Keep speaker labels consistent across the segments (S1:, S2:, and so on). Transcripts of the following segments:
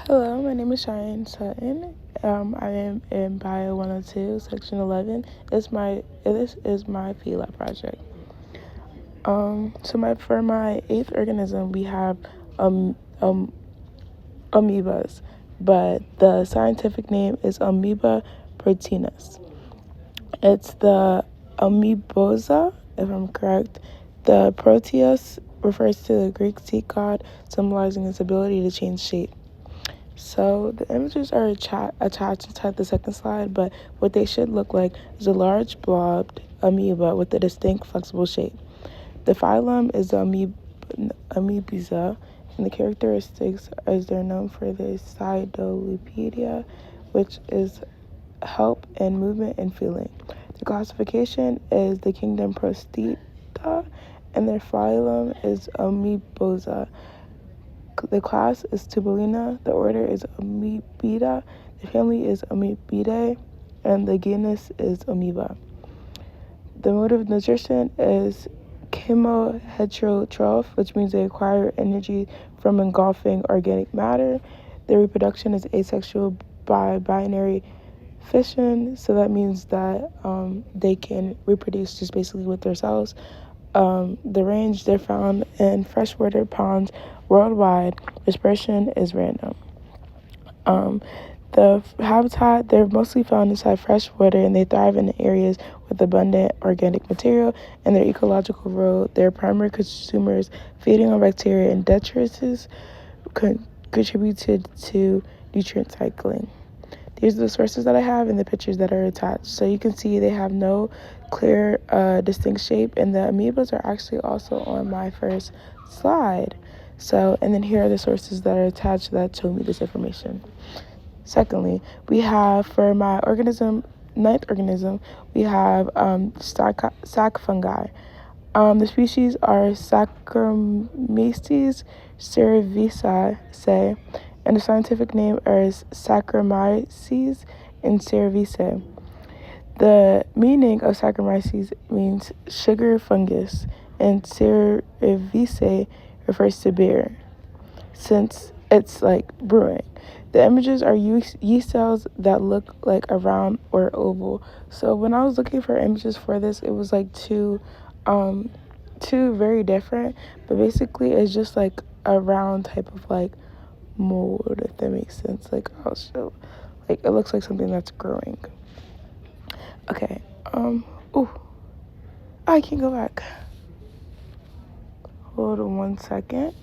S1: Hello, my name is Cheyenne Sutton. I am in Bio 102, Section 11. This is my Phyla project. For my eighth organism, we have um, um, amoebas, but the scientific name is Amoeba proteinus. It's the amoebosa, if I'm correct. The proteus refers to the Greek sea god, symbolizing its ability to change shape. So the images are attached inside the second slide, but what they should look like is a large blobbed amoeba with a distinct flexible shape. The phylum is the Amoebisa, and the characteristics is they're known for their cydolepedia, which is help in movement and feeling. The classification is the kingdom Prostata, and their phylum is Amoebosa. The class is Tubulina, the order is Amoebida, the family is Amoebidae, and the genus is Amoeba. The mode of nutrition is chemoheterotroph, which means they acquire energy from engulfing organic matter. Their reproduction is asexual by binary fission, so that means that they can reproduce just basically with their cells. The range, they're found in freshwater ponds worldwide. Dispersion is random. The habitat, they're mostly found inside fresh water, and they thrive in areas with abundant organic material. And their ecological role, they're primary consumers, feeding on bacteria and detritus, contributed to nutrient cycling. These are the sources that I have and the pictures that are attached. So you can see they have no clear, distinct shape, and the amoebas are actually also on my first slide. And then here are the sources that are attached that told me this information. Secondly, we have for my ninth organism, we have sac fungi. The species are Saccharomyces cerevisiae, and the scientific name is Saccharomyces cerevisiae. The meaning of Saccharomyces means sugar fungus, and cerevisiae refers to beer, since it's like brewing. The images are yeast cells that look like a round or oval. So when I was looking for images for this, it was like two very different, but basically it's just like a round type of like mold, if that makes sense. Like I'll show, like it looks like something that's growing. Okay. Oh, I can go back. Hold on 1 second.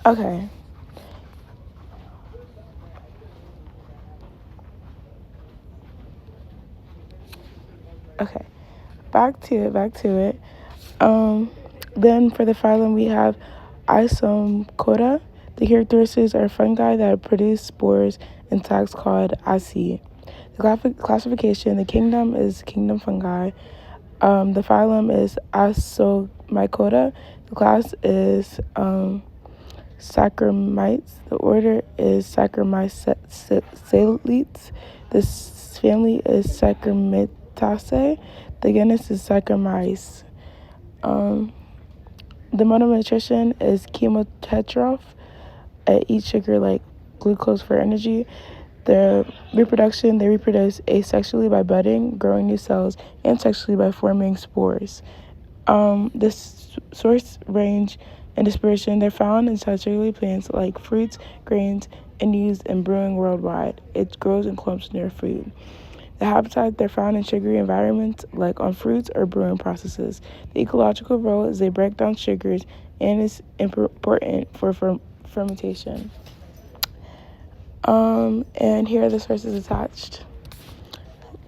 S1: Okay. Okay. Back to it. Then for the phylum, we have Isomcoda. The characteristics are fungi that produce spores and sacs called aci. The classification, the kingdom is kingdom fungi. The phylum is Asomycota. The class is Saccharomyces. The order is Saccharomyces. This family is Saccharomyces. The genus is Saccharomyces. The mode of nutrition is chemoheterotroph. Eat sugar like glucose for energy. The reproduction, they reproduce asexually by budding, growing new cells, and sexually by forming spores. The source range and dispersion, they're found in sugarly plants like fruits, grains, and used in brewing worldwide. It grows in clumps near food. The habitat, they're found in sugary environments like on fruits or brewing processes. The ecological role is they break down sugars and is important for fermentation. And here are the sources attached.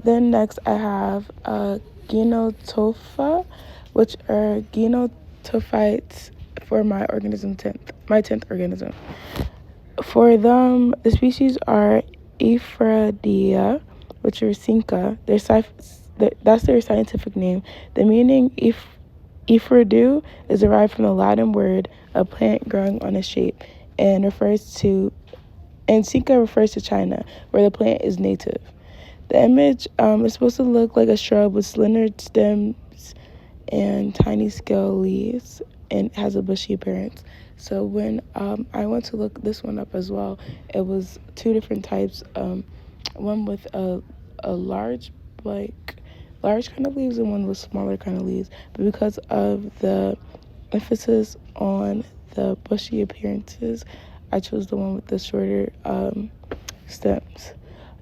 S1: Then next I have Genotopha, which are genotophytes for my 10th organism. For them, the species are Ephradia, which are Cinca. That's their scientific name. The meaning Ephradu is derived from the Latin word a plant growing on a shape and refers to and Sinca refers to China, where the plant is native. The image is supposed to look like a shrub with slender stems and tiny scale leaves, and has a bushy appearance. So when I went to look this one up as well, it was two different types. One with a large kind of leaves, and one with smaller kind of leaves. But because of the emphasis on the bushy appearances, I chose the one with the shorter stems.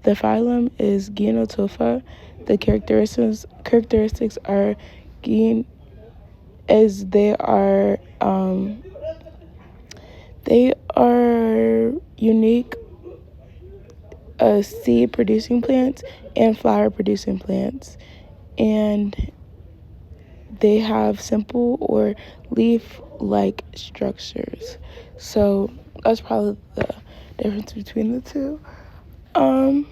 S1: The phylum is Gynotopha. The characteristics are gyn as they are unique seed producing plants and flower producing plants, and they have simple or leaf like structures. So that's probably the difference between the two. Um,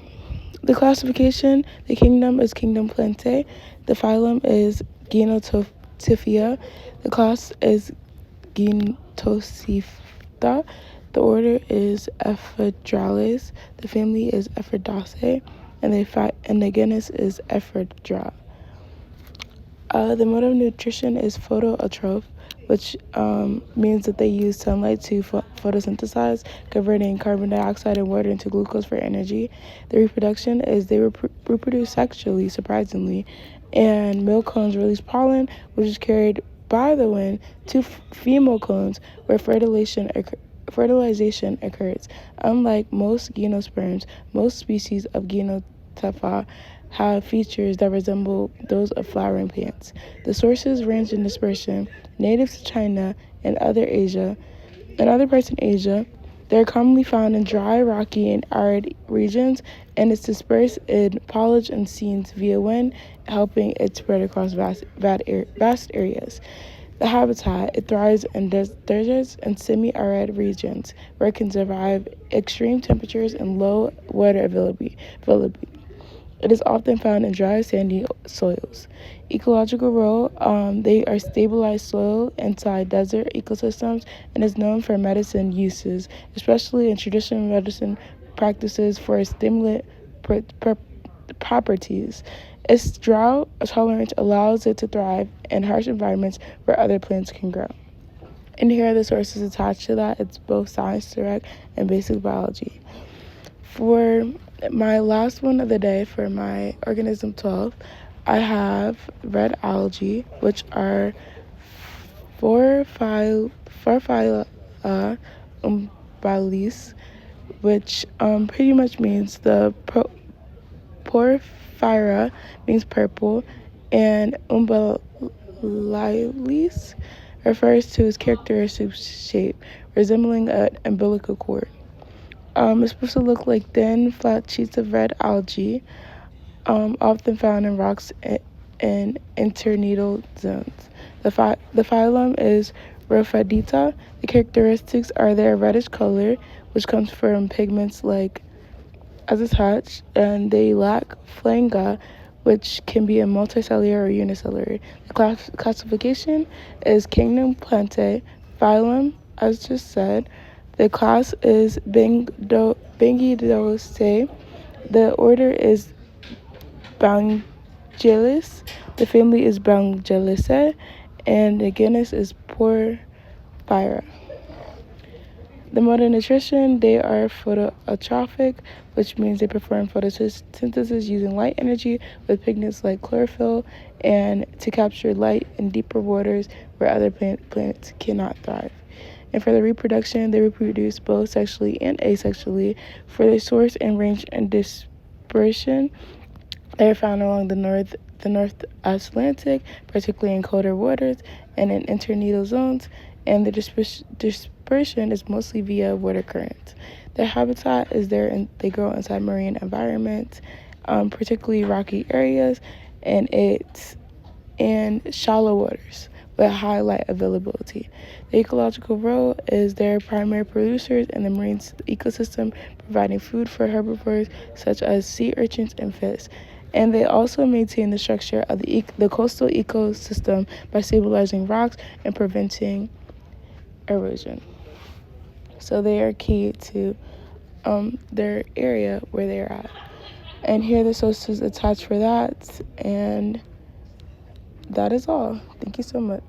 S1: the classification, the kingdom is Kingdom Plantae. The phylum is Gynotophia. The class is Gynotophyta. The order is Ephedrales. The family is Ephridaceae, and the genus is Ephedra. The mode of nutrition is photoeutroph, which means that they use sunlight to photosynthesize, converting carbon dioxide and water into glucose for energy. The reproduction is they reproduce sexually, surprisingly, and male cones release pollen, which is carried by the wind to female cones, where fertilization occurs. Unlike most gymnosperms, most species of Gynotopha have features that resemble those of flowering plants. The sources range in dispersion, native to China and other parts in Asia. They are commonly found in dry, rocky, and arid regions, and is dispersed in foliage and seeds via wind, helping it spread across vast areas. The habitat, it thrives in deserts and semi-arid regions where it can survive extreme temperatures and low water availability. It is often found in dry, sandy soils. Ecological role, they are stabilized soil inside desert ecosystems and is known for medicine uses, especially in traditional medicine practices for stimulant properties. Its drought tolerance allows it to thrive in harsh environments where other plants can grow. And here are the sources attached to that. It's both Science Direct and Basic Biology. For my last one of the day, for my organism 12, I have red algae, which are Phyla umbilis, which pretty much means porphyra means purple, and umbilicalis refers to its characteristic shape, resembling an umbilical cord. It's supposed to look like thin, flat sheets of red algae, often found in rocks in intertidal zones. The phylum is Rhophidiata. The characteristics are their reddish color, which comes from pigments like as attached, and they lack flagella, which can be a multicellular or unicellular. The classification is Kingdom Plantae. Phylum, as just said. The class is Bangidosae. The order is Bangelis. The family is Bangelisae, and the genus is Porphyra. The mode of nutrition, they are photoeutrophic, which means they perform photosynthesis using light energy with pigments like chlorophyll and to capture light in deeper waters where other plants cannot thrive. And for the reproduction, they reproduce both sexually and asexually. For their source and range and dispersion, they are found along the North Atlantic, particularly in colder waters and in intertidal zones, and the dispersion is mostly via water currents. Their habitat is there, and they grow inside marine environments, particularly rocky areas, and it's in shallow waters with high light availability. The ecological role is their primary producers in the marine ecosystem, providing food for herbivores such as sea urchins and fish. And they also maintain the structure of the coastal ecosystem by stabilizing rocks and preventing erosion. So they are key to their area where they're at. And here are the sources attached for that. And that is all. Thank you so much.